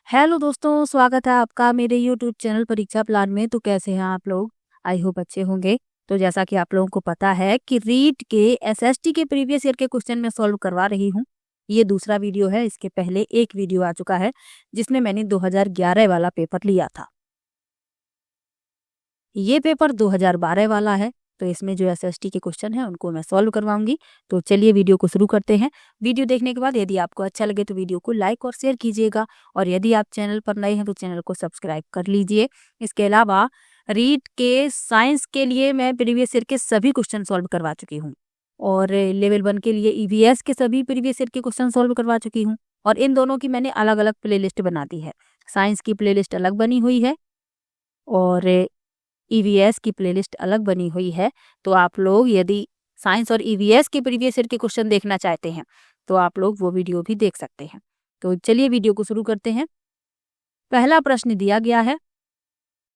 Hello दोस्तों, स्वागत है आपका मेरे यूट्यूब चैनल परीक्षा प्लान में। तो कैसे हैं आप लोग? आई होप अच्छे होंगे। तो जैसा कि आप लोगों को पता है कि रीट के एसएसटी के प्रीवियस ईयर के क्वेश्चन मैं सॉल्व करवा रही हूँ। ये दूसरा वीडियो है। इसके पहले एक वीडियो आ चुका है जिसमें मैंने 2011 वाला पेपर लिया था। ये पेपर 2012 वाला है। तो इसमें जो एसएसटी के क्वेश्चन है उनको मैं सॉल्व करवाऊंगी। तो चलिए वीडियो को शुरू करते हैं। वीडियो देखने के बाद यदि आपको अच्छा लगे तो वीडियो को लाइक और शेयर कीजिएगा, और यदि आप चैनल पर नए हैं तो चैनल को सब्सक्राइब कर लीजिए। इसके अलावा रीट के साइंस के लिए मैं प्रीवियस ईयर के सभी क्वेश्चन सॉल्व करवा चुकी हूँ, और लेवल 1 के लिए ईवीएस के सभी प्रीवियस ईयर के क्वेश्चन सॉल्व करवा चुकी हूँ। और इन दोनों की मैंने अलग अलग प्लेलिस्ट बना दी है। साइंस की प्लेलिस्ट अलग बनी हुई है और ईवीएस की प्लेलिस्ट अलग बनी हुई है। तो आप लोग यदि साइंस और ईवीएस के प्रीवियस ईयर के क्वेश्चन देखना चाहते हैं तो आप लोग वो वीडियो भी देख सकते हैं। तो चलिए वीडियो को शुरू करते हैं। पहला प्रश्न दिया गया है,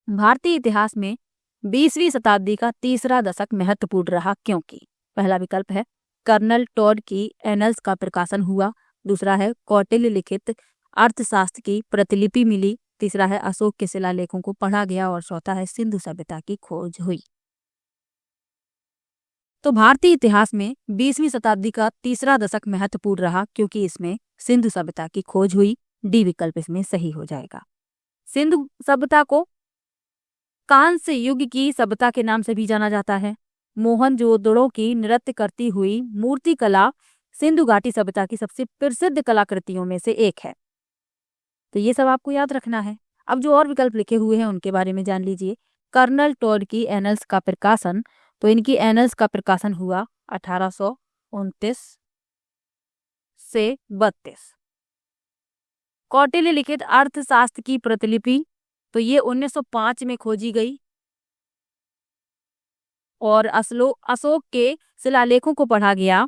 भारतीय इतिहास में 20वीं शताब्दी का तीसरा दशक महत्वपूर्ण रहा क्योंकि? पहला विकल्प है कर्नल टॉड की एनल्स का प्रकाशन हुआ। दूसरा है कौटिल्य लिखित अर्थशास्त्र की प्रतिलिपि मिली। तीसरा है अशोक के शिलालेखों को पढ़ा गया। और चौथा है सिंधु सभ्यता की खोज हुई। तो भारतीय इतिहास में 20वीं शताब्दी का तीसरा दशक महत्वपूर्ण रहा क्योंकि इसमें सिंधु सभ्यता की खोज हुई। डी विकल्प इसमें सही हो जाएगा। सिंधु सभ्यता को कांस्य युग की सभ्यता के नाम से भी जाना जाता है। मोहनजोदड़ो की नृत्य करती हुई मूर्ति कला सिंधु घाटी सभ्यता की सबसे प्रसिद्ध कलाकृतियों में से एक है। तो ये सब आपको याद रखना है। अब जो और विकल्प लिखे हुए हैं उनके बारे में जान लीजिए। कर्नल टॉड की एनल्स का प्रकाशन, तो इनकी एनल्स का प्रकाशन हुआ 1829 से 32। कौटिल्य लिखित अर्थशास्त्र की प्रतिलिपि, तो ये 1905 में खोजी गई। और अशोक के शिलालेखों को पढ़ा गया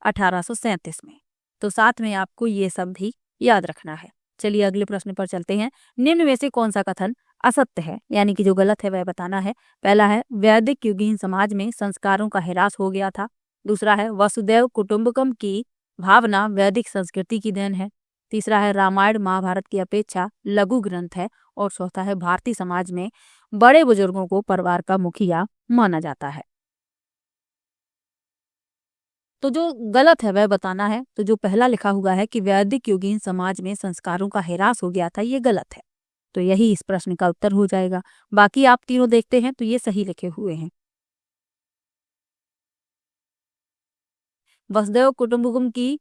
1837 में। तो साथ में आपको ये सब भी याद रखना है। चलिए अगले प्रश्न पर चलते हैं। निम्न में से कौन सा कथन असत्य है, यानी कि जो गलत है वह बताना है। पहला है वैदिक युगीन समाज में संस्कारों का ह्रास हो गया था। दूसरा है वसुदैव कुटुंबकम की भावना वैदिक संस्कृति की देन है। तीसरा है रामायण महाभारत की अपेक्षा लघु ग्रंथ है। और चौथा है भारतीय समाज में बड़े बुजुर्गों को परिवार का मुखिया माना जाता है। तो जो गलत है वह बताना है। तो जो पहला लिखा हुआ है कि वैदिक युगीन समाज में संस्कारों का ह्रास हो गया था, ये गलत है। तो यही इस प्रश्न का उत्तर हो जाएगा। बाकी आप तीनों देखते हैं तो ये सही लिखे हुए हैं। वसुदैव कुटुंबकम की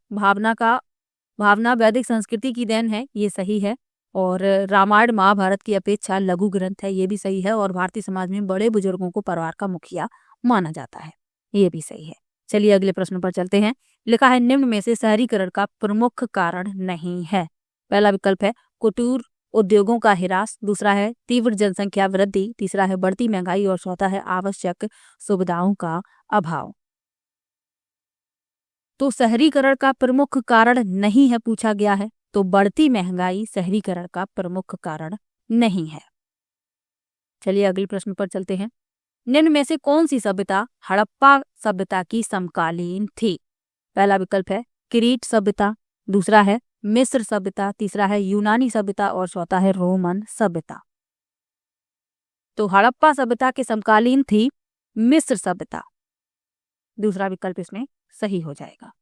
भावना वैदिक संस्कृति की देन है, ये सही है। और रामायण महाभारत की अपेक्षा लघु ग्रंथ है, ये भी सही है। और भारतीय समाज में बड़े बुजुर्गों को परिवार का मुखिया माना जाता है, ये भी सही है। चलिए अगले प्रश्न पर चलते हैं। लिखा है निम्न में से शहरीकरण का प्रमुख कारण नहीं है। पहला विकल्प है कुटीर उद्योगों का ह्रास। दूसरा है तीव्र जनसंख्या वृद्धि। तीसरा है बढ़ती महंगाई। और चौथा है आवश्यक सुविधाओं का अभाव। तो शहरीकरण का प्रमुख कारण नहीं है पूछा गया है, तो बढ़ती महंगाई शहरीकरण का प्रमुख कारण नहीं है। चलिए अगले प्रश्न पर चलते हैं। निम्न में से कौन सी सभ्यता हड़प्पा सभ्यता की समकालीन थी? पहला विकल्प है क्रीट सभ्यता। दूसरा है मिस्र सभ्यता। तीसरा है यूनानी सभ्यता। और चौथा है रोमन सभ्यता। तो हड़प्पा सभ्यता के समकालीन थी मिस्र सभ्यता। दूसरा विकल्प इसमें सही हो जाएगा।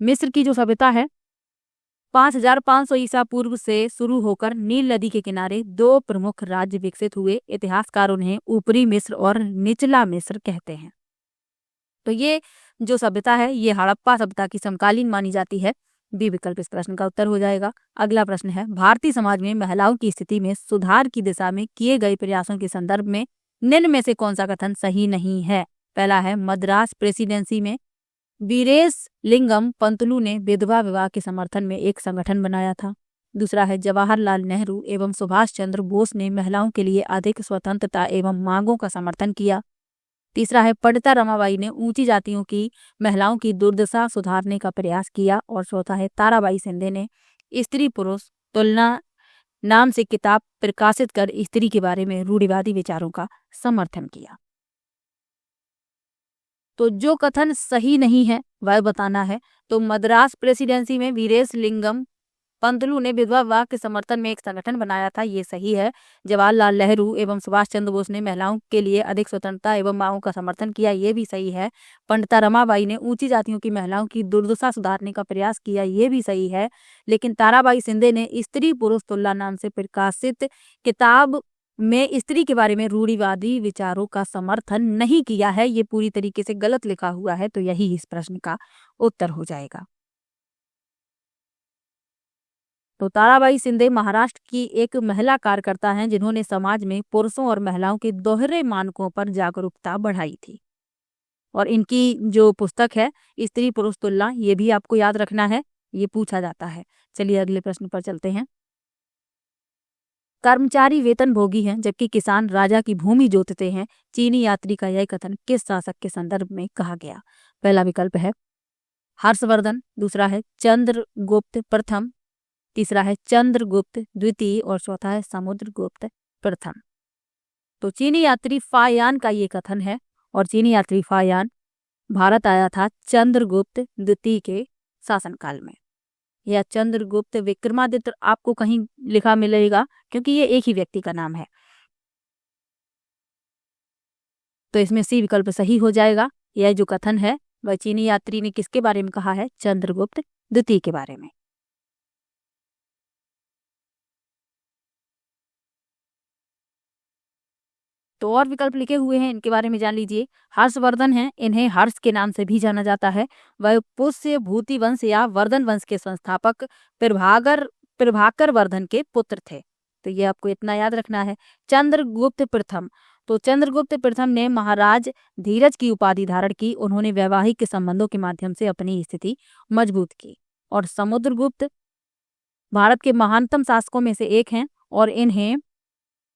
मिस्र की जो सभ्यता है 5500 ईसा पूर्व से शुरू होकर नील नदी के किनारे दो प्रमुख राज्य विकसित हुए। इतिहासकार उन्हें ऊपरी मिस्र और निचला मिस्र कहते हैं। तो ये जो सभ्यता है ये हड़प्पा सभ्यता की समकालीन मानी जाती है। बी विकल्प इस प्रश्न का उत्तर हो जाएगा। अगला प्रश्न है भारतीय समाज में महिलाओं की स्थिति में सुधार की दिशा में किए गए प्रयासों के संदर्भ में निम्न में से कौन सा कथन सही नहीं है? पहला है मद्रास प्रेसिडेंसी में वीरेश लिंगम पंतलू ने विधवा विवाह के समर्थन में एक संगठन बनाया था। दूसरा है जवाहरलाल नेहरू एवं सुभाष चंद्र बोस ने महिलाओं के लिए अधिक स्वतंत्रता एवं मांगों का समर्थन किया। तीसरा है पंडिता रमाबाई ने ऊंची जातियों की महिलाओं की दुर्दशा सुधारने का प्रयास किया। और चौथा है ताराबाई शिंदे ने स्त्री पुरुष तुलना नाम से किताब प्रकाशित कर स्त्री के बारे में रूढ़िवादी विचारों का समर्थन किया। तो जो कथन सही नहीं है वह बताना है। तो मद्रास प्रेसिडेंसी में वीरेश लिंगम पंतलू ने विधवा विवाह के समर्थन में एक संगठन बनाया था, ये सही है। जवाहरलाल नेहरू एवं सुभाष चंद्र बोस ने महिलाओं के लिए अधिक स्वतंत्रता एवं मांगों का समर्थन किया, ये भी सही है। पंडिता रमाबाई ने ऊंची जातियों की महिलाओं की दुर्दशा सुधारने का प्रयास किया, ये भी सही है। लेकिन ताराबाई शिंदे ने स्त्री पुरुष तुलना नाम से प्रकाशित किताब में स्त्री के बारे में रूढ़िवादी विचारों का समर्थन नहीं किया है, ये पूरी तरीके से गलत लिखा हुआ है। तो यही इस प्रश्न का उत्तर हो जाएगा। तो ताराबाई शिंदे महाराष्ट्र की एक महिला कार्यकर्ता हैं जिन्होंने समाज में पुरुषों और महिलाओं के दोहरे मानकों पर जागरूकता बढ़ाई थी। और इनकी जो पुस्तक है स्त्री पुरुष तुलना, ये भी आपको याद रखना है, ये पूछा जाता है। चलिए अगले प्रश्न पर चलते हैं। कर्मचारी वेतन भोगी हैं जबकि किसान राजा की भूमि जोतते हैं। चीनी यात्री का यह कथन किस शासक के संदर्भ में कहा गया? पहला विकल्प है हर्षवर्धन, दूसरा है चंद्रगुप्त प्रथम, तीसरा है चंद्रगुप्त द्वितीय और चौथा है समुद्रगुप्त प्रथम। तो चीनी यात्री फायान का ये कथन है और चीनी यात्री फायान भारत आया था चंद्रगुप्त द्वितीय के शासनकाल में, या चंद्रगुप्त विक्रमादित्य आपको कहीं लिखा मिलेगा क्योंकि ये एक ही व्यक्ति का नाम है। तो इसमें सी विकल्प सही हो जाएगा। यह जो कथन है वह चीनी यात्री ने किसके बारे में कहा है? चंद्रगुप्त द्वितीय के बारे में। तो और विकल्प लिखे हुए हैं, इनके बारे में जान लीजिए। हर्षवर्धन हैं, इन्हें हर्ष के नाम से भी जाना जाता है। वह पुष्य भूति वंश या वर्धन वंश के संस्थापक प्रभाकर वर्धन के पुत्र थे। तो ये आपको इतना याद रखना है। चंद्रगुप्त प्रथम, तो चंद्रगुप्त प्रथम ने महाराज धीरज की उपाधि धारण की। उन्होंने वैवाहिक संबंधों के माध्यम से अपनी स्थिति मजबूत की। और समुद्रगुप्त भारत के महानतम शासकों में से एक हैं और इन्हें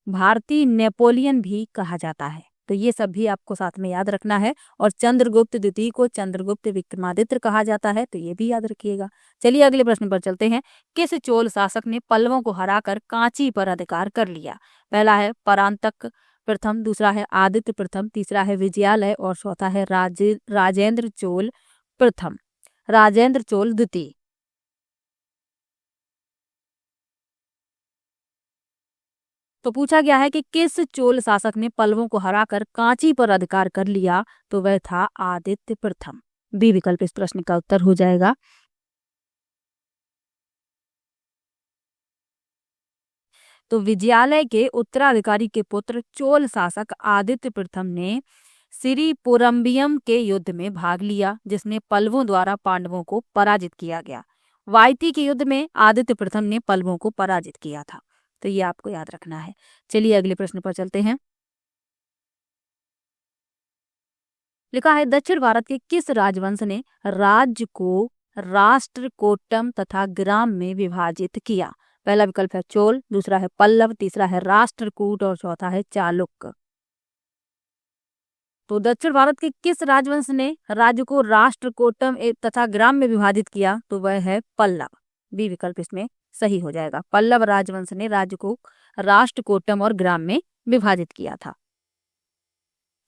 भारतीय नेपोलियन भी कहा जाता है। तो ये सब भी आपको साथ में याद रखना है। और चंद्रगुप्त द्वितीय को चंद्रगुप्त विक्रमादित्य कहा जाता है, तो ये भी याद रखिएगा। चलिए अगले प्रश्न पर चलते हैं। किस चोल शासक ने पल्लवों को हराकर कांची पर अधिकार कर लिया? पहला है परांतक प्रथम, दूसरा है आदित्य प्रथम, तीसरा है विजयालय और चौथा है राजेंद्र चोल प्रथम, राजेंद्र चोल द्वितीय। तो पूछा गया है कि किस चोल शासक ने पल्लवों को हराकर कांची पर अधिकार कर लिया? तो वह था आदित्य प्रथम। बी विकल्प इस प्रश्न का उत्तर हो जाएगा। तो विजयालय के उत्तराधिकारी के पुत्र चोल शासक आदित्य प्रथम ने सिरिपुरम्बियम के युद्ध में भाग लिया, जिसमें पल्लवों द्वारा पांडवों को पराजित किया गया। वायती के युद्ध में आदित्य प्रथम ने पल्लवों को पराजित किया था। तो ये आपको याद रखना है। चलिए अगले प्रश्न पर चलते हैं। लिखा है दक्षिण भारत के किस राजवंश ने राज्य को राष्ट्रकूटम तथा ग्राम में विभाजित किया? पहला विकल्प है चोल, दूसरा है पल्लव, तीसरा है राष्ट्रकूट और चौथा है चालुक्य। तो दक्षिण भारत के किस राजवंश ने राज्य को राष्ट्रकूटम तथा ग्राम में विभाजित किया? तो वह है पल्लव। बी विकल्प इसमें सही हो जाएगा। पल्लव राजवंश ने राज्य को राष्ट्रकूटम और ग्राम में विभाजित किया था।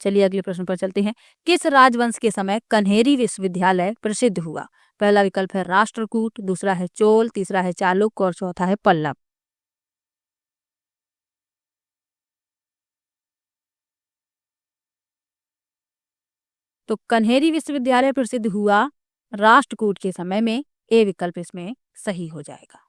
चलिए अगले प्रश्न पर चलते हैं। किस राजवंश के समय कन्हेरी विश्वविद्यालय प्रसिद्ध हुआ? पहला विकल्प है राष्ट्रकूट, दूसरा है चोल, तीसरा है चालुक्य और चौथा है पल्लव। तो कन्हेरी विश्वविद्यालय प्रसिद्ध हुआ राष्ट्रकूट के समय में। ए विकल्प इसमें सही हो जाएगा।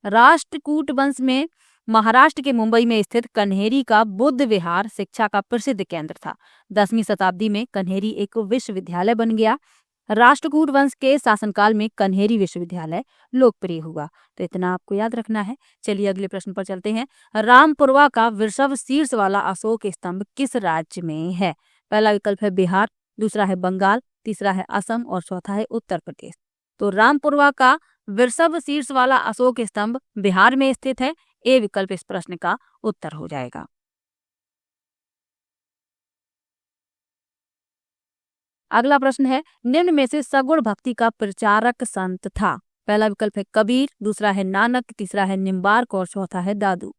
राष्ट्रकूट वंश में महाराष्ट्र के मुंबई में स्थित कन्हेरी का बुद्ध विहार शिक्षा का प्रसिद्ध केंद्र था। 10वीं शताब्दी में कन्हेरी एक विश्वविद्यालय बन गया। राष्ट्रकूट वंश के शासनकाल में कन्हेरी विश्वविद्यालय लोकप्रिय हुआ। तो इतना आपको याद रखना है। चलिए अगले प्रश्न पर चलते हैं। रामपुरवा का वृषभ शीर्ष वाला अशोक स्तंभ किस राज्य में है? पहला विकल्प है बिहार, दूसरा है बंगाल, तीसरा है असम और चौथा है उत्तर प्रदेश। तो रामपुरवा का वृषभ शीर्ष वाला अशोक स्तंभ बिहार में स्थित है। ए विकल्प इस प्रश्न का उत्तर हो जाएगा। अगला प्रश्न है निम्न में से सगुण भक्ति का प्रचारक संत था? पहला विकल्प है कबीर, दूसरा है नानक, तीसरा है निम्बार्क और चौथा है दादू।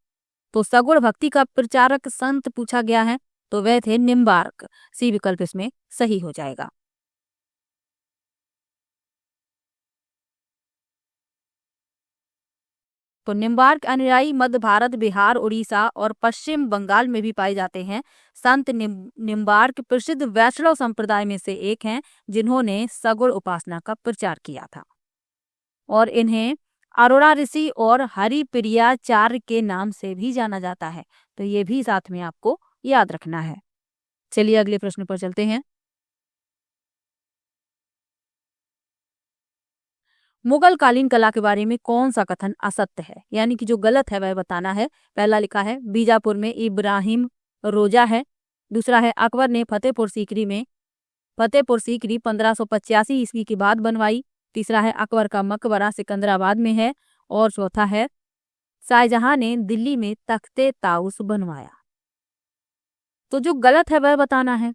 तो सगुण भक्ति का प्रचारक संत पूछा गया है तो वह थे निम्बार्क। सी विकल्प इसमें सही हो जाएगा। तो निम्बार्क अनुयायी मध्य भारत, बिहार, उड़ीसा और पश्चिम बंगाल में भी पाए जाते हैं। संत निम्बार्क प्रसिद्ध वैष्णव संप्रदाय में से एक हैं, जिन्होंने सगुण उपासना का प्रचार किया था और इन्हें अरोड़ा ऋषि और हरिप्रियाचार्य के नाम से भी जाना जाता है। तो ये भी साथ में आपको याद रखना है। चलिए अगले प्रश्न पर चलते हैं। मुगल कालीन कला के बारे में कौन सा कथन असत्य है, यानी कि जो गलत है वह बताना है। पहला लिखा है बीजापुर में इब्राहिम रोजा है। दूसरा है अकबर ने फतेहपुर सीकरी 1585 ईस्वी के बाद बनवाई। तीसरा है अकबर का मकबरा सिकंदराबाद में है। और चौथा है शाहजहां ने दिल्ली में तख्ते ताउस बनवाया। तो जो गलत है वह बताना है।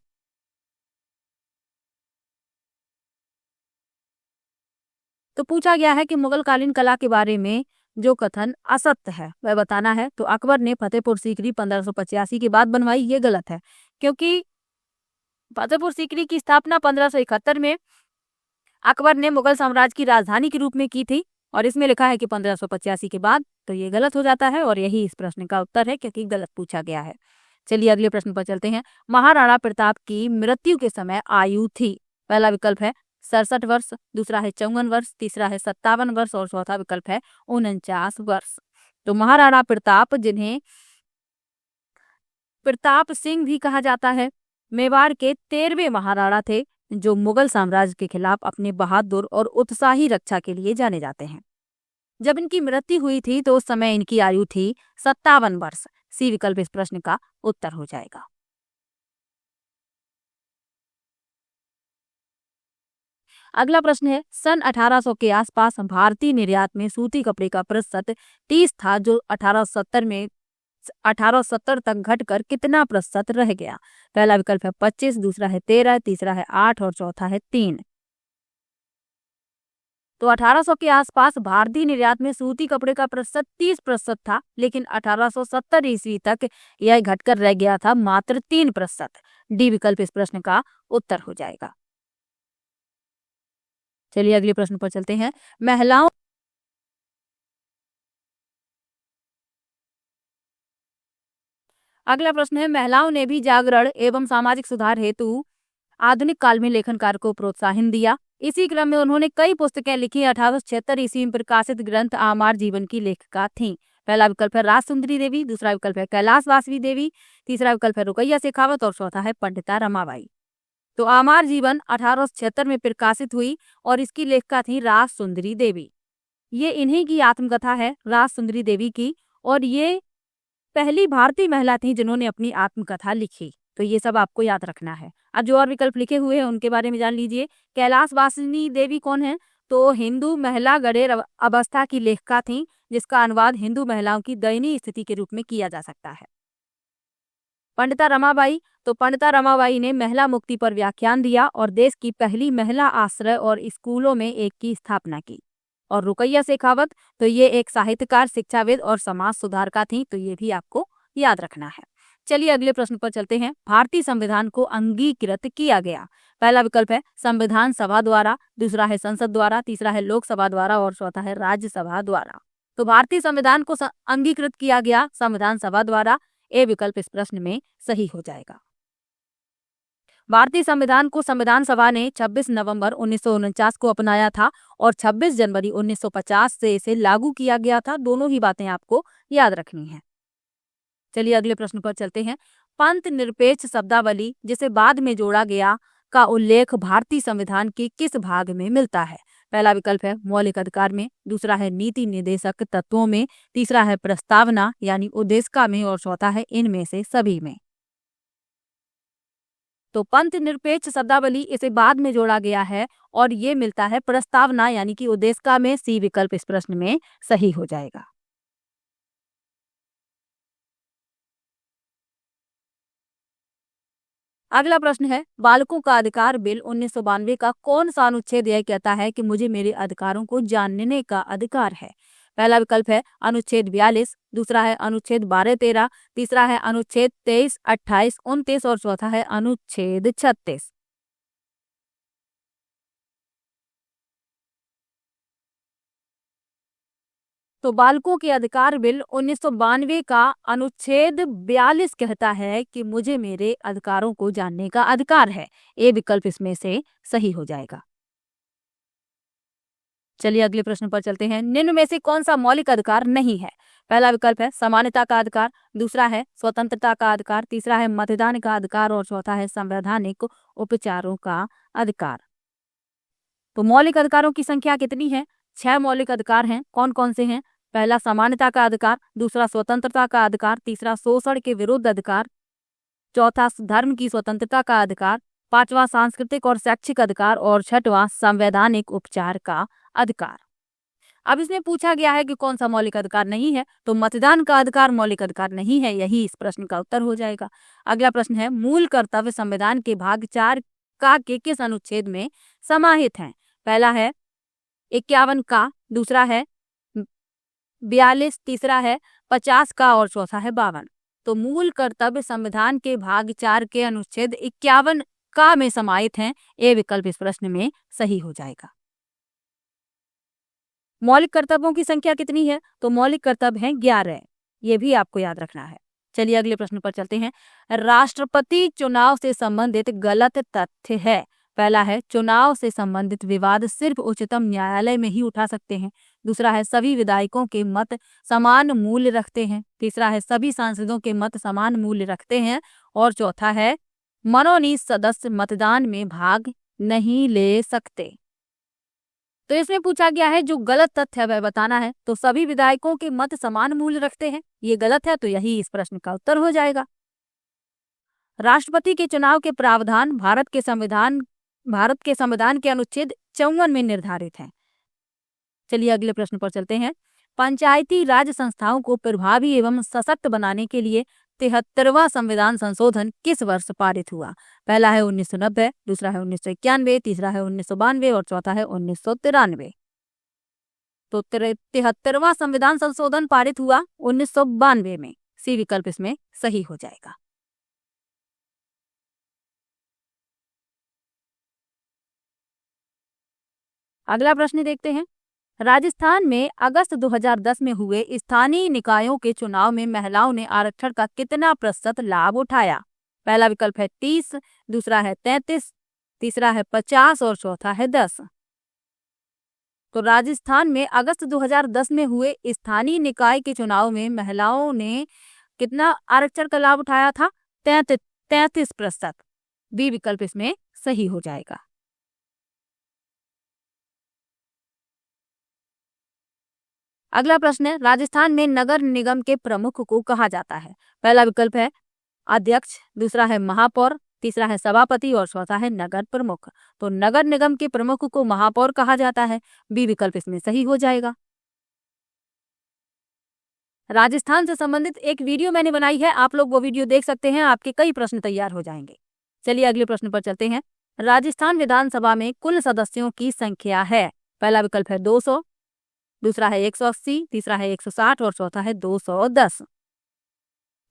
तो पूछा गया है कि मुगल कालीन कला के बारे में जो कथन असत्य है वह बताना है। तो अकबर ने फतेहपुर सीकरी 1585 के बाद बनवाई, ये गलत है, क्योंकि फतेहपुर सीकरी की स्थापना 1571 में अकबर ने मुगल साम्राज्य की राजधानी के रूप में की थी और इसमें लिखा है कि 1585 के बाद। तो ये गलत हो जाता है और यही इस प्रश्न का उत्तर है, क्योंकि गलत पूछा गया है। चलिए अगले प्रश्न पर चलते हैं। महाराणा प्रताप की मृत्यु के समय आयु थी। पहला विकल्प है 67 वर्ष, दूसरा है 54 वर्ष, तीसरा है 57 वर्ष और चौथा विकल्प है 49 वर्ष। तो महाराणा प्रताप, जिन्हें प्रताप सिंह भी कहा जाता है, मेवाड़ के 13वें महाराणा थे, जो मुगल साम्राज्य के खिलाफ अपने बहादुर और उत्साही रक्षा के लिए जाने जाते हैं। जब इनकी मृत्यु हुई थी तो उस समय इनकी आयु थी 57 वर्ष। सी विकल्प इस प्रश्न का उत्तर हो जाएगा। अगला प्रश्न है, सन 1800 के आसपास भारतीय निर्यात में सूती कपड़े का प्रतिशत 30 था, जो 1870 तक घटकर कितना प्रतिशत रह गया। पहला विकल्प है 25, दूसरा है 13, तीसरा है 8 और चौथा है 3। तो 1800 के आसपास भारतीय निर्यात में सूती कपड़े का प्रतिशत 30% था, लेकिन 1870 ईस्वी तक यह घटकर रह गया था मात्र 3%। डी विकल्प इस प्रश्न का उत्तर हो जाएगा। चलिए अगले प्रश्न पर चलते हैं। अगला प्रश्न है, महिलाओं ने भी जागरण एवं सामाजिक सुधार हेतु आधुनिक काल में लेखन कार्य को प्रोत्साहन दिया। इसी क्रम में उन्होंने कई पुस्तकें लिखी। 1876 ईस्वी में प्रकाशित ग्रंथ आमार जीवन की लेखिका थीं। पहला विकल्प है राज सुंदरी देवी, दूसरा विकल्प है कैलाश वासवी देवी, तीसरा विकल्प है रुकैया शेखावत और चौथा है पंडिता रमाबाई। तो आमार जीवन 1876 में प्रकाशित हुई और इसकी लेखिका थी राज सुंदरी देवी। ये इन्हीं की आत्मकथा है, राज सुंदरी देवी की, और ये पहली भारतीय महिला थी जिन्होंने अपनी आत्मकथा लिखी। तो ये सब आपको याद रखना है। अब जो और विकल्प लिखे हुए हैं उनके बारे में जान लीजिए। कैलाश वासिनी देवी कौन है? तो हिंदू महिला गणेर अवस्था की लेखिका थी, जिसका अनुवाद हिंदू महिलाओं की दयनीय स्थिति के रूप में किया जा सकता है। पंडिता रमाबाई, तो पंडिता रमाबाई ने महिला मुक्ति पर व्याख्यान दिया और देश की पहली महिला आश्रय और स्कूलों में एक की स्थापना की। और रुकैया शेखावत, तो ये एक साहित्यकार, शिक्षाविद और समाज सुधारका थी। तो ये भी आपको याद रखना है। चलिए अगले प्रश्न पर चलते हैं। भारतीय संविधान को अंगीकृत किया गया। पहला विकल्प है संविधान सभा द्वारा, दूसरा है संसद द्वारा, तीसरा है लोकसभा द्वारा और चौथा है राज्यसभा द्वारा। तो भारतीय संविधान को अंगीकृत किया गया संविधान सभा द्वारा। ए विकल्प इस प्रश्न में सही हो जाएगा। भारतीय संविधान को संविधान सभा ने 26 नवंबर 1949 को अपनाया था और 26 जनवरी 1950 से इसे लागू किया गया था। दोनों ही बातें आपको याद रखनी है। चलिए अगले प्रश्न पर चलते हैं। पंथ निरपेक्ष शब्दावली, जिसे बाद में जोड़ा गया, का उल्लेख भारतीय संविधान के किस भाग में मिलता है? पहला विकल्प है मौलिक अधिकार में, दूसरा है नीति निर्देशक तत्वों में, तीसरा है प्रस्तावना यानी उद्देशिका में और चौथा है इनमें से सभी में। तो पंथ निरपेक्ष शब्दावली इसे बाद में जोड़ा गया है और ये मिलता है प्रस्तावना यानी कि उद्देशिका में। सी विकल्प इस प्रश्न में सही हो जाएगा। अगला प्रश्न है, बालकों का अधिकार बिल 1992 का कौन सा अनुच्छेद यह कहता है कि मुझे मेरे अधिकारों को जानने का अधिकार है? पहला विकल्प है अनुच्छेद 42, दूसरा है अनुच्छेद 12-13, तीसरा है अनुच्छेद 23, 28, 29 और चौथा है अनुच्छेद 36। तो बालकों के अधिकार बिल 1992 का अनुच्छेद 42 कहता है कि मुझे मेरे अधिकारों को जानने का अधिकार है। ए विकल्प इसमें से सही हो जाएगा। चलिए अगले प्रश्न पर चलते हैं। निम्न में से कौन सा मौलिक अधिकार नहीं है? पहला विकल्प है समानता का अधिकार, दूसरा है स्वतंत्रता का अधिकार, तीसरा है मतदान का अधिकार और चौथा है संवैधानिक उपचारों का अधिकार। तो मौलिक अधिकारों की संख्या कितनी है? 6 मौलिक अधिकार हैं। कौन कौन से हैं? पहला समानता का अधिकार, दूसरा स्वतंत्रता का अधिकार, तीसरा शोषण के विरुद्ध अधिकार, चौथा धर्म की स्वतंत्रता का अधिकार, पांचवा सांस्कृतिक और शैक्षिक अधिकार और छठवां संवैधानिक उपचार का अधिकार। अब इसमें पूछा गया है कि कौन सा मौलिक अधिकार नहीं है, तो मतदान का अधिकार मौलिक अधिकार नहीं है, यही इस प्रश्न का उत्तर हो जाएगा। अगला प्रश्न है मूल कर्तव्य संविधान के भाग 4 का के किस अनुच्छेद में समाहित हैं? पहला है 51 का, दूसरा है 42, तीसरा है 50 का और चौथा है 52। तो मूल कर्तव्य संविधान के भाग 4 के अनुच्छेद 51 का में समाहित हैं। ए विकल्प इस प्रश्न में सही हो जाएगा। मौलिक कर्तव्यों की संख्या कितनी है? तो मौलिक कर्तव्य हैं 11। ये भी आपको याद रखना है। चलिए अगले प्रश्न पर चलते हैं। राष्ट्रपति चुनाव से संबंधित गलत तथ्य है। पहला है चुनाव से संबंधित विवाद सिर्फ उच्चतम न्यायालय में ही उठा सकते हैं, दूसरा है सभी विधायकों के मत समान मूल्य रखते हैं, तीसरा है सभी सांसदों के मत समान मूल्य रखते हैं और चौथा है मनोनीत सदस्य मतदान में भाग नहीं ले सकते। तो इसमें पूछा गया है जो गलत तथ्य है वह बताना है। तो सभी विधायकों के मत समान मूल्य रखते हैं, ये गलत है, तो यही इस प्रश्न का उत्तर हो जाएगा। राष्ट्रपति के चुनाव के प्रावधान भारत के संविधान के अनुच्छेद 54 में निर्धारित हैं। चलिए अगले प्रश्न पर चलते हैं। पंचायती राज संस्थाओं को प्रभावी एवं सशक्त बनाने के लिए 73वां संविधान संशोधन किस वर्ष पारित हुआ? पहला है 1990, दूसरा है 1991, तीसरा है 1992 और चौथा है 1993। तो 73वां संविधान संशोधन पारित हुआ 1992 में। सी विकल्प इसमें सही हो जाएगा। अगला प्रश्न देखते हैं। राजस्थान में अगस्त 2010 में हुए स्थानीय निकायों के चुनाव में महिलाओं ने आरक्षण का कितना प्रतिशत लाभ उठाया? पहला विकल्प है 30, दूसरा है 33, तीसरा है 50 और चौथा है 10। तो राजस्थान में अगस्त 2010 में हुए स्थानीय निकाय के चुनाव में महिलाओं ने कितना आरक्षण का लाभ उठाया था? 33%। बी विकल्प इसमें सही हो जाएगा। अगला प्रश्न है राजस्थान में नगर निगम के प्रमुख को कहा जाता है? पहला विकल्प है अध्यक्ष, दूसरा है महापौर, तीसरा है सभापति और चौथा है नगर प्रमुख। तो नगर निगम के प्रमुख को महापौर कहा जाता है। बी विकल्प इसमें सही हो जाएगा। राजस्थान से संबंधित एक वीडियो मैंने बनाई है, आप लोग वो वीडियो देख सकते हैं, आपके कई प्रश्न तैयार हो जाएंगे। चलिए अगले प्रश्न पर चलते हैं। राजस्थान विधानसभा में कुल सदस्यों की संख्या है? पहला विकल्प है 200, दूसरा है 180, तीसरा है 160 और चौथा है 210।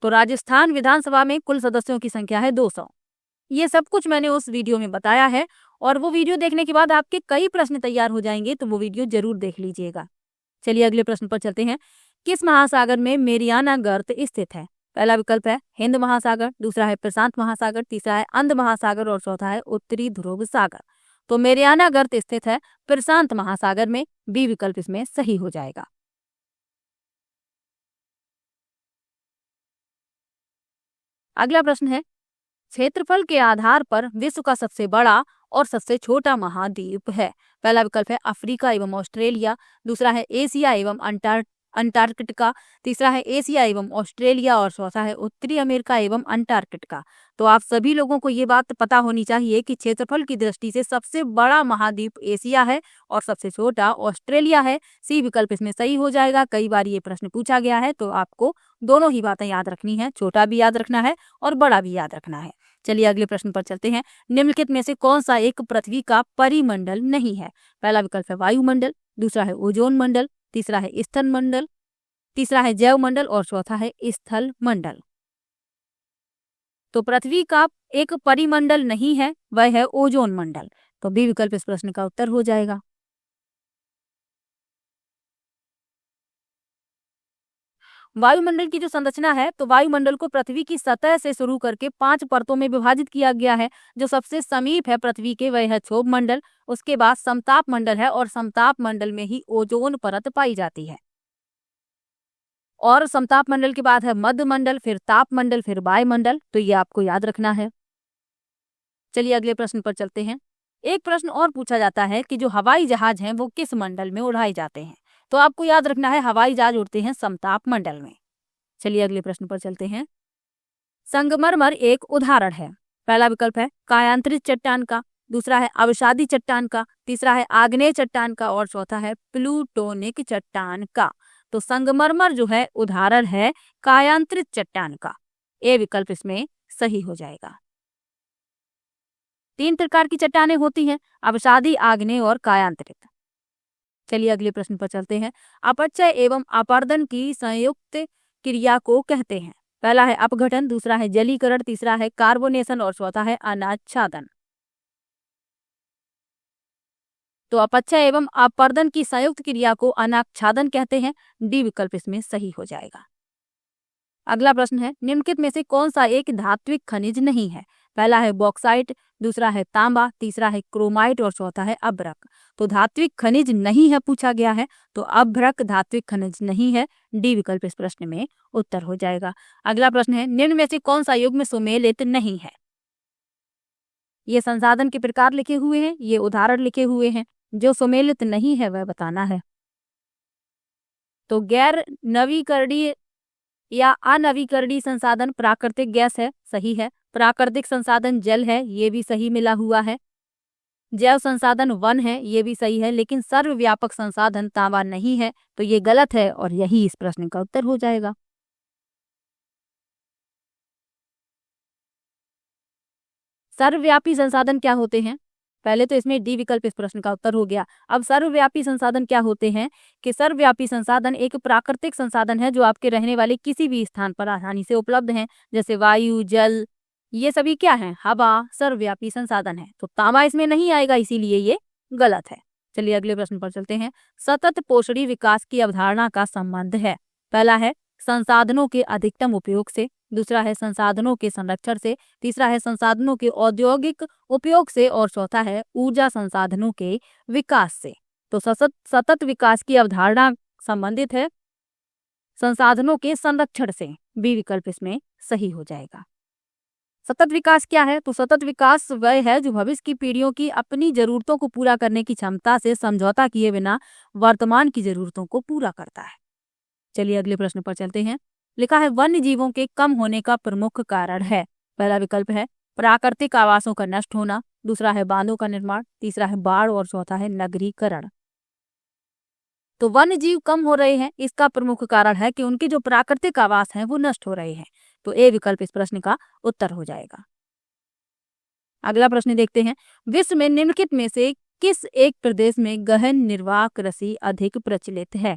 तो राजस्थान विधानसभा में कुल सदस्यों की संख्या है 200। ये सब कुछ मैंने उस वीडियो में बताया है और वो वीडियो देखने के बाद आपके कई प्रश्न तैयार हो जाएंगे, तो वो वीडियो जरूर देख लीजिएगा। चलिए अगले प्रश्न पर चलते हैं। किस महासागर में मेरियाना गर्त स्थित है? पहला विकल्प है हिंद महासागर, दूसरा है प्रशांत महासागर, तीसरा है अंध महासागर और चौथा है उत्तरी ध्रुव सागर। तो मेरियाना गर्त स्थित है प्रशांत महासागर में। बी विकल्प इसमें सही हो जाएगा। अगला प्रश्न है क्षेत्रफल के आधार पर विश्व का सबसे बड़ा और सबसे छोटा महाद्वीप है? पहला विकल्प है अफ्रीका एवं ऑस्ट्रेलिया, दूसरा है एशिया एवं अंटार्कटिका, तीसरा है एशिया एवं ऑस्ट्रेलिया और चौथा है उत्तरी अमेरिका एवं अंटार्कटिका। तो आप सभी लोगों को ये बात पता होनी चाहिए कि क्षेत्रफल की दृष्टि से सबसे बड़ा महाद्वीप एशिया है और सबसे छोटा ऑस्ट्रेलिया है। सी विकल्प इसमें सही हो जाएगा। कई बार ये प्रश्न पूछा गया है, तो आपको दोनों ही बातें याद रखनी है, छोटा भी याद रखना है और बड़ा भी याद रखना है। चलिए अगले प्रश्न पर चलते हैं। निम्नलिखित में से कौन सा एक पृथ्वी का परिमंडल नहीं है? पहला विकल्प है वायुमंडल, दूसरा है ओजोन मंडल, तीसरा है स्तन मंडल, तीसरा है जैव मंडल और चौथा है स्थल मंडल। तो पृथ्वी का एक परिमंडल नहीं है, वह है ओजोन मंडल। तो बी विकल्प इस प्रश्न का उत्तर हो जाएगा। वायुमंडल की जो संरचना है, तो वायुमंडल को पृथ्वी की सतह से शुरू करके 5 परतों में विभाजित किया गया है। जो सबसे समीप है पृथ्वी के वह है क्षोभ मंडल, उसके बाद समताप मंडल है और समताप मंडल में ही ओजोन परत पाई जाती है। और समताप मंडल के बाद है मध्य मंडल, फिर ताप मंडल, फिर वायुमंडल। तो ये आपको याद रखना है। चलिए अगले प्रश्न पर चलते हैं। एक प्रश्न और पूछा जाता है कि जो हवाई जहाज हैं वो किस मंडल में उड़ाए जाते हैं। तो आपको याद रखना है हवाई जहाज उड़ते हैं समताप मंडल में। चलिए अगले प्रश्न पर चलते हैं। संगमरमर एक उदाहरण है। पहला विकल्प है कायांतरित चट्टान का, दूसरा है अवसादी चट्टान का, तीसरा है आग्नेय चट्टान का और चौथा है प्लूटोनिक चट्टान का। तो संगमरमर जो है उदाहरण है कायांतरित चट्टान का। ए विकल्प इसमें सही हो जाएगा। 3 प्रकार की चट्टानें होती हैं, अवसादी, आग्नेय और कायांतरित। चलिए अगले प्रश्न पर चलते हैं। अपचय एवं अपर्दन की संयुक्त क्रिया को कहते हैं। पहला है अपघटन, दूसरा है जलीकरण, तीसरा है कार्बोनेशन और चौथा है अनाच्छादन। तो अपचय एवं अपर्दन की संयुक्त क्रिया को अनाच्छादन कहते हैं। डी विकल्प इसमें सही हो जाएगा। अगला प्रश्न है निम्नलिखित में से कौन सा एक धात्विक खनिज नहीं है। पहला है बॉक्साइट, दूसरा है तांबा, तीसरा है क्रोमाइट और चौथा है अभ्रक। तो धात्विक खनिज नहीं है पूछा गया है, तो अभ्रक धात्विक खनिज नहीं है। डी विकल्प इस प्रश्न में उत्तर हो जाएगा। अगला प्रश्न है निम्न में से कौन सा युग्म सुमेलित नहीं है। ये संसाधन के प्रकार लिखे हुए हैं, ये उदाहरण लिखे हुए हैं। जो सुमेलित नहीं है वह बताना है। तो गैर नवीकरणीय या अनवीकरणीय संसाधन प्राकृतिक गैस है, सही है। प्राकृतिक संसाधन जल है, ये भी सही मिला हुआ है। जैव संसाधन वन है, ये भी सही है। लेकिन सर्वव्यापक संसाधन तांबा नहीं है, तो ये गलत है और यही इस प्रश्न का उत्तर हो जाएगा। सर्वव्यापी संसाधन क्या होते हैं। पहले तो इसमें डी विकल्प इस प्रश्न का उत्तर हो गया। अब सर्वव्यापी संसाधन क्या होते हैं कि सर्वव्यापी संसाधन एक प्राकृतिक संसाधन है जो आपके रहने वाले किसी भी स्थान पर आसानी से उपलब्ध हैं, जैसे वायु, जल, ये सभी क्या है, हवा सर्वव्यापी संसाधन है। तो तांबा इसमें नहीं आएगा, इसीलिए ये गलत है। चलिए अगले प्रश्न पर चलते हैं। सतत पोषणी विकास की अवधारणा का संबंध है। पहला है संसाधनों के अधिकतम उपयोग से, दूसरा है संसाधनों के संरक्षण से, तीसरा है संसाधनों के औद्योगिक उपयोग से और चौथा है ऊर्जा संसाधनों के विकास से। तो सतत विकास की अवधारणा संबंधित है संसाधनों के संरक्षण से। बी विकल्प इसमें सही हो जाएगा। सतत विकास क्या है। तो सतत विकास वह है जो भविष्य की पीढ़ियों की अपनी जरूरतों को पूरा करने की क्षमता से समझौता किए बिना वर्तमान की जरूरतों को पूरा करता है। चलिए अगले प्रश्न पर चलते हैं। लिखा है वन्य जीवों के कम होने का प्रमुख कारण है। पहला विकल्प है प्राकृतिक आवासों का नष्ट होना, दूसरा है बांधों का निर्माण, तीसरा है बाढ़ और चौथा है नगरीकरण। तो वन्य जीव कम हो रहे हैं, इसका प्रमुख कारण है कि उनके जो प्राकृतिक आवास हैं वो नष्ट हो रहे हैं। तो ए विकल्प इस प्रश्न का उत्तर हो जाएगा। अगला प्रश्न देखते हैं। विश्व में निम्नलिखित में से किस एक प्रदेश में गहन निर्वाह कृषि अधिक प्रचलित है।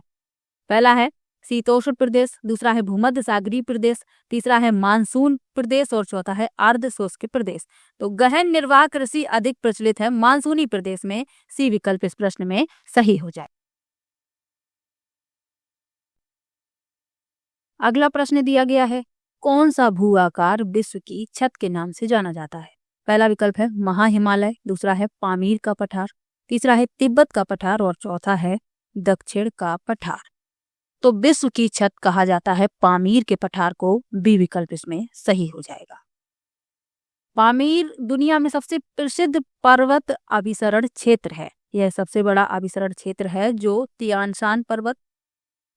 पहला है शीतोष्ण प्रदेश, दूसरा है भूमध्य सागरीय प्रदेश, तीसरा है मानसून प्रदेश और चौथा है अर्ध शुष्क प्रदेश। तो गहन निर्वाह कृषि अधिक प्रचलित है मानसूनी प्रदेश में। सी विकल्प इस प्रश्न में सही हो जाए। अगला प्रश्न दिया गया है कौन सा भू आकार विश्व की छत के नाम से जाना जाता है। पहला विकल्प है महा हिमालय, दूसरा है पामीर का पठार, तीसरा है तिब्बत का पठार और चौथा है दक्षिण का पठार। तो विश्व की छत कहा जाता है पामीर के पठार को। बी विकल्प इसमें सही हो जाएगा। पामीर दुनिया में सबसे प्रसिद्ध पर्वत अभिसरण क्षेत्र है। यह सबसे बड़ा अभिसरण क्षेत्र है जो तियानशान पर्वत,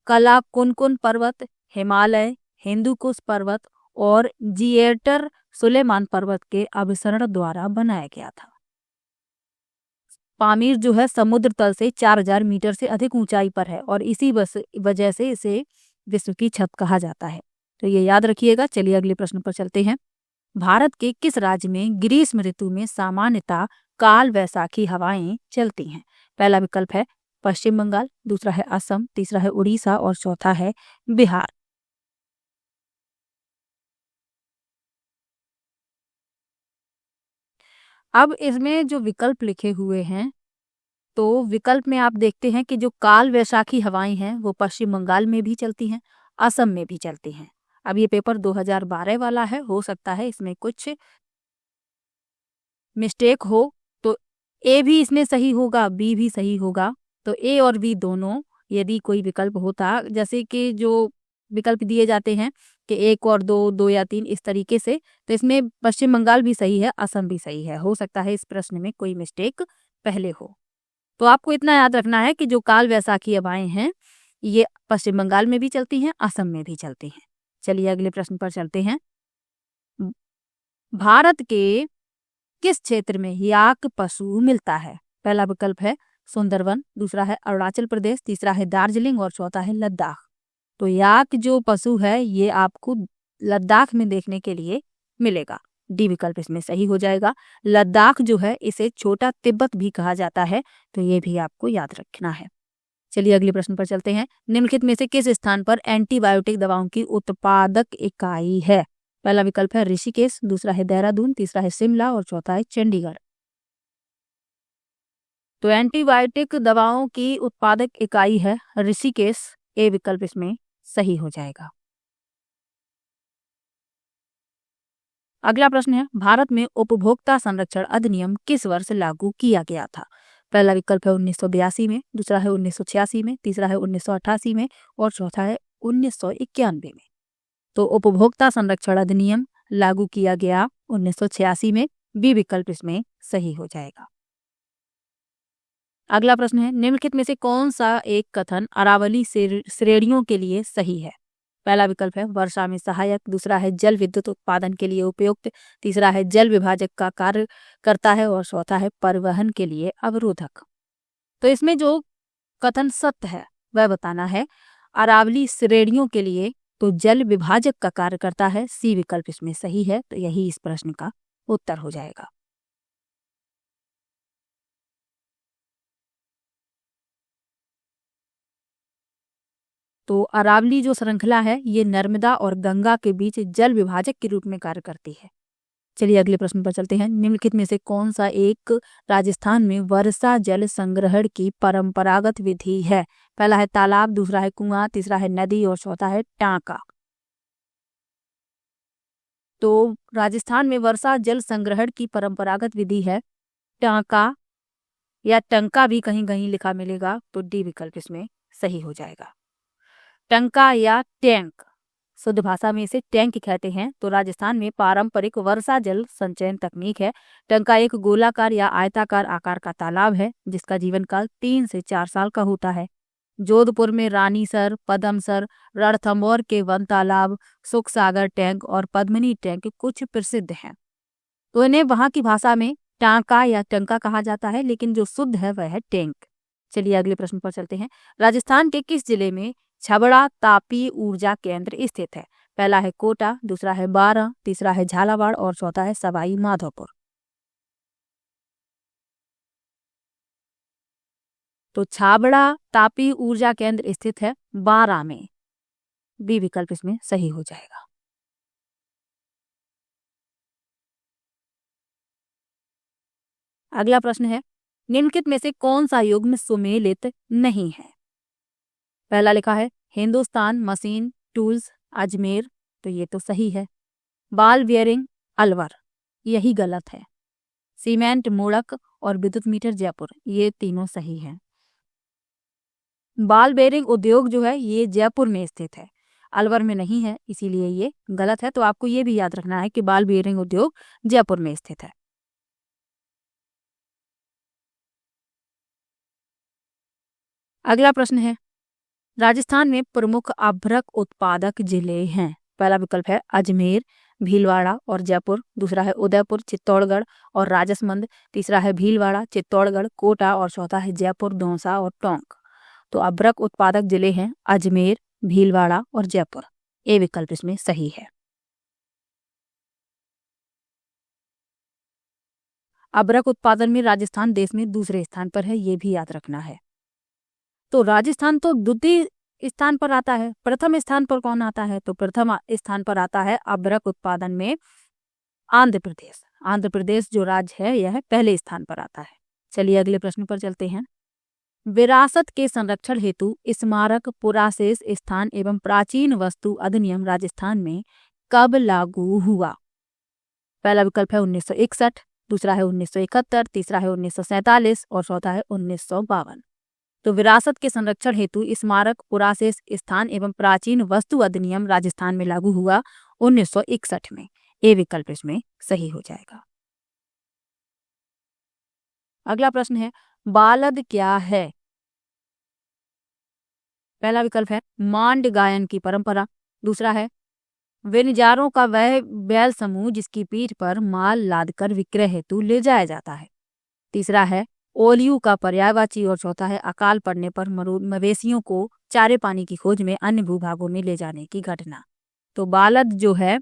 कालाकुनकुन पर्वत, हिमालय, हिंदुकुश पर्वत और जिएटर सुलेमान पर्वत के अभिसरण द्वारा बनाया गया था। पामीर जो है समुद्र तल से 4000 मीटर से अधिक ऊंचाई पर है और इसी वजह से इसे विश्व की छत कहा जाता है। तो ये याद रखिएगा। चलिए अगले प्रश्न पर चलते हैं। भारत के किस राज्य में ग्रीष्म ऋतु में सामान्यतः काल वैसाखी हवाएं चलती हैं। पहला विकल्प है पश्चिम बंगाल, दूसरा है असम, तीसरा है उड़ीसा और चौथा है बिहार। अब इसमें जो विकल्प लिखे हुए हैं, तो विकल्प में आप देखते हैं कि जो काल वैशाखी हवाएं हैं वो पश्चिम बंगाल में भी चलती हैं, असम में भी चलती हैं। अब ये पेपर 2012 वाला है, हो सकता है इसमें कुछ मिस्टेक हो, तो ए भी इसमें सही होगा, बी भी सही होगा। तो ए और बी दोनों, यदि कोई विकल्प होता, जैसे कि जो विकल्प दिए जाते हैं कि एक और दो, दो या तीन, इस तरीके से, तो इसमें पश्चिम बंगाल भी सही है, असम भी सही है। हो सकता है इस प्रश्न में कोई मिस्टेक पहले हो। तो आपको इतना याद रखना है कि जो काल वैसाखी हवाएं हैं ये पश्चिम बंगाल में भी चलती हैं, असम में भी चलती हैं। चलिए अगले प्रश्न पर चलते हैं। भारत के किस क्षेत्र में याक पशु मिलता है? पहला विकल्प है सुंदरवन, दूसरा है अरुणाचल प्रदेश, तीसरा है दार्जिलिंग और चौथा है लद्दाख। तो याक जो पशु है ये आपको लद्दाख में देखने के लिए मिलेगा। डी विकल्प इसमें सही हो जाएगा। लद्दाख जो है इसे छोटा तिब्बत भी कहा जाता है, तो ये भी आपको याद रखना है। चलिए अगले प्रश्न पर चलते हैं। निम्नलिखित में से किस स्थान पर एंटीबायोटिक दवाओं की उत्पादक इकाई है? पहला विकल्प है ऋषिकेश, दूसरा है देहरादून, तीसरा है शिमला और चौथा है चंडीगढ़। तो एंटीबायोटिक दवाओं की उत्पादक इकाई है ऋषिकेश। ए विकल्प इसमें सही हो जाएगा। अगला प्रश्न है, भारत में उपभोक्ता संरक्षण अधिनियम किस वर्ष लागू किया गया था? पहला विकल्प है 1982 में, दूसरा है 1986 में, तीसरा है 1988 में और चौथा है 1991 में। तो उपभोक्ता संरक्षण अधिनियम लागू किया गया 1986 में। बी विकल्प इसमें सही हो जाएगा। अगला प्रश्न है, निम्नलिखित में से कौन सा एक कथन अरावली श्रेणियों के लिए सही है? पहला विकल्प है वर्षा में सहायक, दूसरा है जल विद्युत उत्पादन के लिए उपयुक्त, तीसरा है जल विभाजक का कार्य करता है और चौथा है परिवहन के लिए अवरोधक। तो इसमें जो कथन सत्य है वह बताना है। अरावली श्रेणियों के लिए तो जल विभाजक का कार्य करता है। सी विकल्प इसमें सही है, तो यही इस प्रश्न का उत्तर हो जाएगा। तो अरावली जो श्रृंखला है ये नर्मदा और गंगा के बीच जल विभाजक के रूप में कार्य करती है। चलिए अगले प्रश्न पर चलते हैं। निम्नलिखित में से कौन सा एक राजस्थान में वर्षा जल संग्रहण की परंपरागत विधि है? पहला है तालाब, दूसरा है कुआं, तीसरा है नदी और चौथा है टांका। तो राजस्थान में वर्षा जल संग्रहण की परंपरागत विधि है टांका, या टंका भी कहीं कहीं लिखा मिलेगा, तो डी विकल्प इसमें सही हो जाएगा। टंका या टैंक, शुद्ध भाषा में इसे टैंक कहते हैं। तो राजस्थान में पारंपरिक वर्षा जल संचयन तकनीक है। टंका एक गोलाकार या आयताकार आकार का तालाब है जिसका जीवन काल 3 से 4 साल का होता है। जोधपुर में रानीसर, पदमसर, रणथंभौर के वन तालाब, सुख सागर टैंक और पद्मिनी टैंक कुछ प्रसिद्ध हैं। तो इन्हें वहां की भाषा में टांका या टंका कहा जाता है, लेकिन जो शुद्ध है वह है टैंक। चलिए अगले प्रश्न पर चलते हैं। राजस्थान के किस जिले में छबड़ा तापी ऊर्जा केंद्र स्थित है? पहला है कोटा, दूसरा है बारां, तीसरा है झालावाड़ और चौथा है सवाई माधोपुर। तो छाबड़ा तापी ऊर्जा केंद्र स्थित है बारां में। बी विकल्प इसमें सही हो जाएगा। अगला प्रश्न है, निम्नलिखित में से कौन सा युग्म सुमेलित नहीं है? पहला लिखा है हिंदुस्तान मशीन टूल्स अजमेर, तो ये तो सही है। बाल बियरिंग अलवर, यही गलत है। सीमेंट मुड़क और विद्युत मीटर जयपुर, ये तीनों सही हैं। बाल बेरिंग उद्योग जो है ये जयपुर में स्थित है, अलवर में नहीं है, इसीलिए ये गलत है। तो आपको ये भी याद रखना है कि बाल बेरिंग उद्योग जयपुर में स्थित है। अगला प्रश्न है, राजस्थान में प्रमुख अभ्रक उत्पादक जिले हैं। पहला विकल्प है अजमेर, भीलवाड़ा और जयपुर, दूसरा है उदयपुर, चित्तौड़गढ़ और राजसमंद, तीसरा है भीलवाड़ा, चित्तौड़गढ़, कोटा और चौथा है जयपुर, दौसा और टोंक। तो अभ्रक उत्पादक जिले हैं अजमेर, भीलवाड़ा और जयपुर। ए विकल्प इसमें सही है। अभ्रक उत्पादन में राजस्थान देश में दूसरे स्थान पर है, ये भी याद रखना है। तो राजस्थान तो द्वितीय स्थान पर आता है। प्रथम स्थान पर कौन आता है? तो प्रथम स्थान पर आता है अभ्रक उत्पादन में आंध्र प्रदेश। आंध्र प्रदेश जो राज्य है यह पहले स्थान पर आता है। चलिए अगले प्रश्न पर चलते हैं। विरासत के संरक्षण हेतु स्मारक, पुराशेष स्थान एवं प्राचीन वस्तु अधिनियम राजस्थान में कब लागू हुआ? पहला विकल्प है 1961, दूसरा है 1971, तीसरा है 1947 और चौथा है 1952। तो विरासत के संरक्षण हेतु स्मारक, पुराशेष स्थान एवं प्राचीन वस्तु अधिनियम राजस्थान में लागू हुआ 1961 में। ए विकल्प इसमें सही हो जाएगा। अगला प्रश्न है, बालद क्या है? पहला विकल्प है मांड गायन की परंपरा, दूसरा है वेनिजारों का वह बैल समूह जिसकी पीठ पर माल लादकर विक्रय हेतु ले जाया जाता है, तीसरा है ओलियू का पर्यायवाची और चौथा है अकाल पड़ने पर मवेशियों को चारे पानी की खोज में अन्य भूभागों में ले जाने की घटना। तो बालद जो है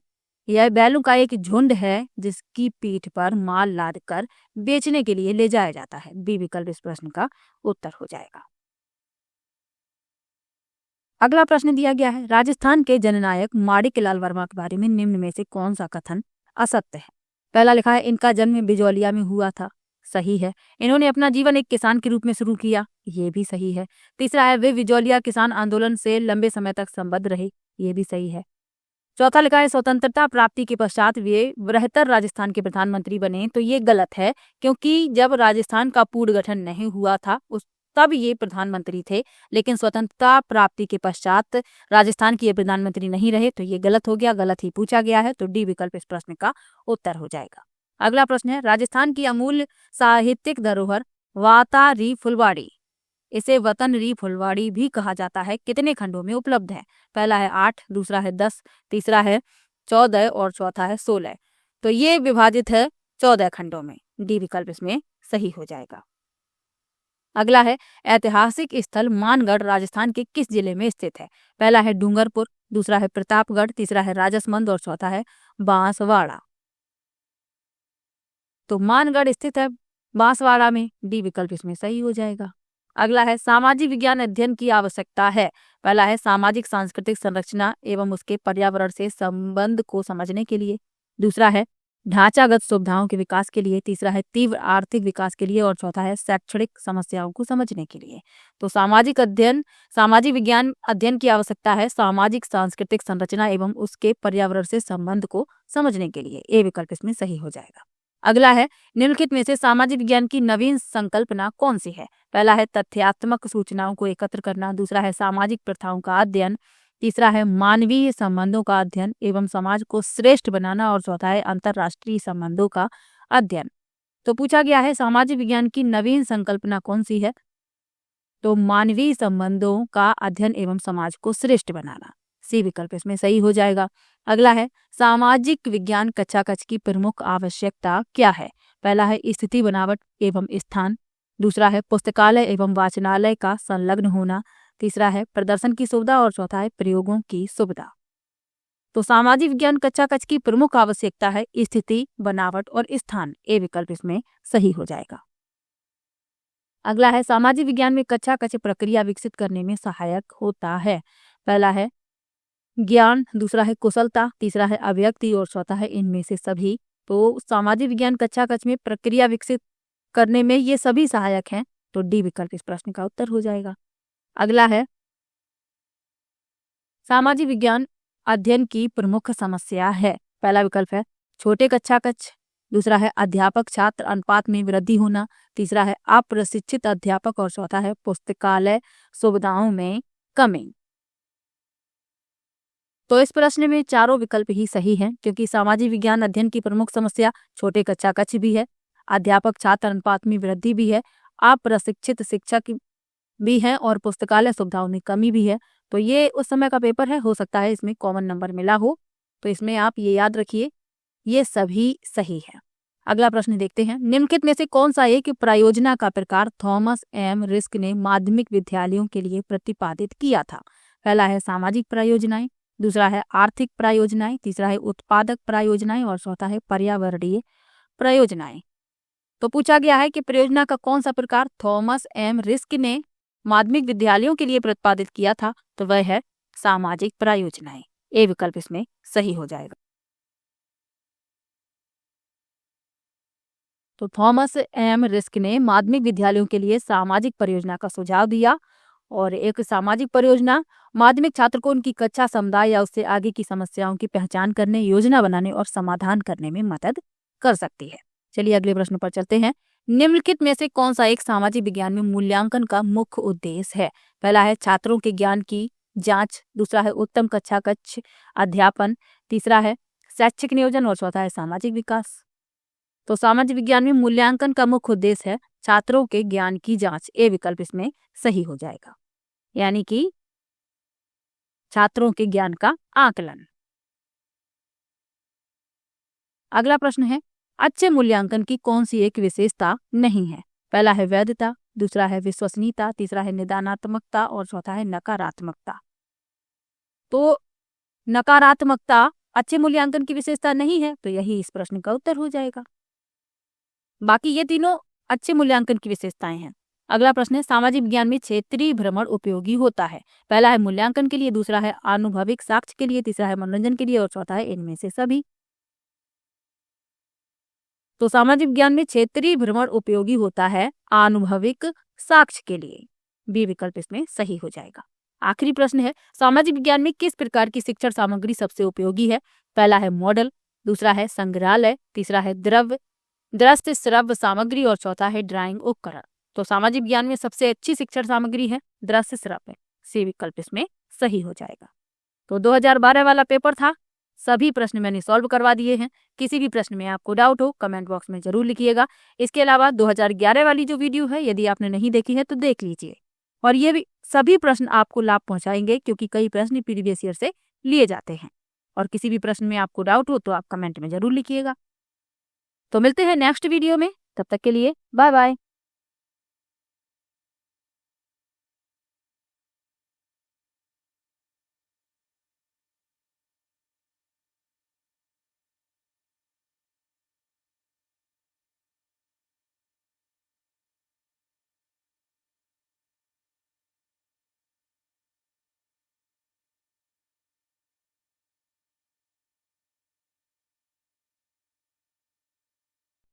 यह बैलों का एक झुंड है जिसकी पीठ पर माल लादकर बेचने के लिए ले जाया जाता है। बी विकल्प इस प्रश्न का उत्तर हो जाएगा। अगला प्रश्न दिया गया है, राजस्थान के जननायक माणिक्यलाल वर्मा के बारे में निम्न में से कौन सा कथन असत्य है? पहला लिखा है इनका जन्म बिजौलिया में हुआ था, सही है। इन्होंने अपना जीवन एक किसान के रूप में शुरू किया, ये भी सही है। तीसरा है वे बिजौलिया किसान आंदोलन से लंबे समय तक संबद्ध रहे, ये भी सही है। चौथा लिखा है स्वतंत्रता प्राप्ति के पश्चात वे बृहत्तर राजस्थान के प्रधानमंत्री बने, तो ये गलत है क्योंकि जब राजस्थान का पूर्ण गठन नहीं हुआ था उस तब ये प्रधानमंत्री थे, लेकिन स्वतंत्रता प्राप्ति के पश्चात राजस्थान की ये प्रधानमंत्री नहीं रहे, तो ये गलत हो गया, गलत ही पूछा गया है। तो डी विकल्प इस प्रश्न का उत्तर हो जाएगा। अगला प्रश्न है, राजस्थान की अमूल्य साहित्यिक धरोहर वाता री फुलवाड़ी, इसे वतन री फुलवाड़ी भी कहा जाता है, कितने खंडों में उपलब्ध है? पहला है 8, दूसरा है 10, तीसरा है 14 और चौथा है 16। तो ये विभाजित है 14 खंडों में। डी विकल्प इसमें सही हो जाएगा। अगला है, ऐतिहासिक स्थल मानगढ़ राजस्थान के किस जिले में स्थित है? पहला है डूंगरपुर, दूसरा है प्रतापगढ़, तीसरा है राजसमंद और चौथा है बांसवाड़ा। तो मानगढ़ स्थित है बांसवाड़ा में। डी विकल्प इसमें सही हो जाएगा। अगला है, सामाजिक विज्ञान अध्ययन की आवश्यकता है। पहला है सामाजिक सांस्कृतिक संरचना एवं उसके पर्यावरण से संबंध को समझने के लिए, दूसरा है ढांचागत सुविधाओं के विकास के लिए, तीसरा है तीव्र आर्थिक विकास के लिए और चौथा है शैक्षणिक समस्याओं को समझने के लिए। तो सामाजिक विज्ञान अध्ययन की आवश्यकता है सामाजिक सांस्कृतिक संरचना एवं उसके पर्यावरण से संबंध को समझने के लिए। ए विकल्प इसमें सही हो जाएगा। अगला है, निम्नलिखित में से सामाजिक विज्ञान की नवीन संकल्पना कौन सी है? पहला है तथ्यात्मक सूचनाओं को एकत्र करना, दूसरा है सामाजिक प्रथाओं का अध्ययन, तीसरा है मानवीय संबंधों का अध्ययन एवं समाज को श्रेष्ठ बनाना और चौथा है अंतरराष्ट्रीय संबंधों का अध्ययन। तो पूछा गया है सामाजिक विज्ञान की नवीन संकल्पना कौन सी है? तो मानवीय संबंधों का अध्ययन एवं समाज को श्रेष्ठ बनाना। सी विकल्प इसमें सही हो जाएगा। अगला है, सामाजिक विज्ञान कक्षा कक्ष की प्रमुख आवश्यकता क्या है? पहला है स्थिति बनावट एवं स्थान, दूसरा है पुस्तकालय एवं वाचनालय का संलग्न होना, तीसरा है प्रदर्शन की सुविधा और चौथा है प्रयोगों की सुविधा। तो सामाजिक विज्ञान कक्षा कक्ष की प्रमुख आवश्यकता है स्थिति, बनावट और स्थान। ए विकल्प इसमें सही हो जाएगा। अगला है, सामाजिक विज्ञान में कक्षा कक्ष प्रक्रिया विकसित करने में सहायक होता है। पहला है ज्ञान, दूसरा है कुशलता, तीसरा है अभिव्यक्ति और चौथा है इनमें से सभी। तो सामाजिक विज्ञान कक्षा कक्ष में प्रक्रिया विकसित करने में ये सभी सहायक हैं, तो डी विकल्प इस प्रश्न का उत्तर हो जाएगा। अगला है, सामाजिक विज्ञान अध्ययन की प्रमुख समस्या है। पहला विकल्प है छोटे कक्षा कक्ष, दूसरा है अध्यापक छात्र अनुपात में वृद्धि होना, तीसरा है अप्रशिक्षित अध्यापक और चौथा है पुस्तकालय सुविधाओं में कमी। तो इस प्रश्न में चारों विकल्प ही सही हैं, क्योंकि सामाजिक विज्ञान अध्ययन की प्रमुख समस्या छोटे कक्षा कक्ष भी है, अध्यापक छात्र अनुपात में वृद्धि भी है, अप्रशिक्षित शिक्षक भी है और पुस्तकालय सुविधाओं में कमी भी है। तो ये उस समय का पेपर है, हो सकता है इसमें कॉमन नंबर मिला हो, तो इसमें आप ये याद रखिए ये सभी सही है। अगला प्रश्न देखते हैं, निम्नलिखित में से कौन सा एक परियोजना का प्रकार थॉमस एम रिस्क ने माध्यमिक विद्यालयों के लिए प्रतिपादित किया था? पहला है सामाजिक परियोजनाएं, दूसरा है आर्थिक परियोजनाएं, तीसरा है उत्पादक परियोजनाएं और चौथा है पर्यावरणीय परियोजनाएं। तो पूछा गया है कि परियोजना का कौन सा प्रकार थॉमस एम रिस्क ने माध्यमिक विद्यालयों के लिए प्रतिपादित किया था तो वह है सामाजिक परियोजनाएं। ए विकल्प इसमें सही हो जाएगा। तो थॉमस एम रिस्क ने माध्यमिक विद्यालयों के लिए सामाजिक परियोजना का सुझाव दिया और एक सामाजिक परियोजना माध्यमिक छात्र को उनकी कक्षा, समुदाय या उससे आगे की समस्याओं की पहचान करने, योजना बनाने और समाधान करने में मदद कर सकती है। चलिए अगले प्रश्न पर चलते हैं। निम्नलिखित में से कौन सा एक सामाजिक विज्ञान में मूल्यांकन का मुख्य उद्देश्य है? पहला है छात्रों के ज्ञान की जांच, दूसरा है उत्तम कक्षा कक्ष अध्यापन, तीसरा है शैक्षिक नियोजन और चौथा है सामाजिक विकास। तो सामाजिक विज्ञान में मूल्यांकन का मुख्य उद्देश्य है छात्रों के ज्ञान की जांच। ए विकल्प इसमें सही हो जाएगा, यानी कि छात्रों के ज्ञान का आकलन। अगला प्रश्न है अच्छे मूल्यांकन की कौन सी एक विशेषता नहीं है? पहला है वैधता, दूसरा है विश्वसनीयता, तीसरा है निदानात्मकता और चौथा है नकारात्मकता। तो नकारात्मकता अच्छे मूल्यांकन की विशेषता नहीं है, तो यही इस प्रश्न का उत्तर हो जाएगा। बाकी ये तीनों अच्छे मूल्यांकन की विशेषताएं हैं। अगला प्रश्न है सामाजिक विज्ञान में क्षेत्रीय भ्रमण उपयोगी होता है? पहला है मूल्यांकन के लिए, दूसरा है आनुभविक साक्ष्य के लिए, तीसरा है मनोरंजन के लिए और चौथा है इनमें से सभी। तो सामाजिक विज्ञान में क्षेत्रीय भ्रमण उपयोगी होता है आनुभविक साक्ष्य के लिए। बी विकल्प इसमें सही हो जाएगा। आखिरी प्रश्न है सामाजिक विज्ञान में किस प्रकार की शिक्षण सामग्री सबसे उपयोगी है? पहला है मॉडल, दूसरा है संग्रहालय, तीसरा है दृश्य श्रव्य सामग्री और चौथा है ड्राइंग उपकरण। तो सामाजिक विज्ञान में सबसे अच्छी शिक्षण सामग्री है दृश्य श्रव्य। सी विकल्प इसमें सही हो जाएगा। तो 2012 वाला पेपर था, सभी प्रश्न मैंने सॉल्व करवा दिए हैं। किसी भी प्रश्न में आपको डाउट हो कमेंट बॉक्स में जरूर लिखिएगा। इसके अलावा 2011 वाली जो वीडियो है यदि आपने नहीं देखी है तो देख लीजिए, और ये भी सभी प्रश्न आपको लाभ पहुंचाएंगे क्योंकि कई प्रश्न प्रीवियस ईयर से लिए जाते हैं। और किसी भी प्रश्न में आपको डाउट हो तो आप कमेंट में जरूर लिखिएगा। तो मिलते हैं नेक्स्ट वीडियो में, तब तक के लिए बाय बाय।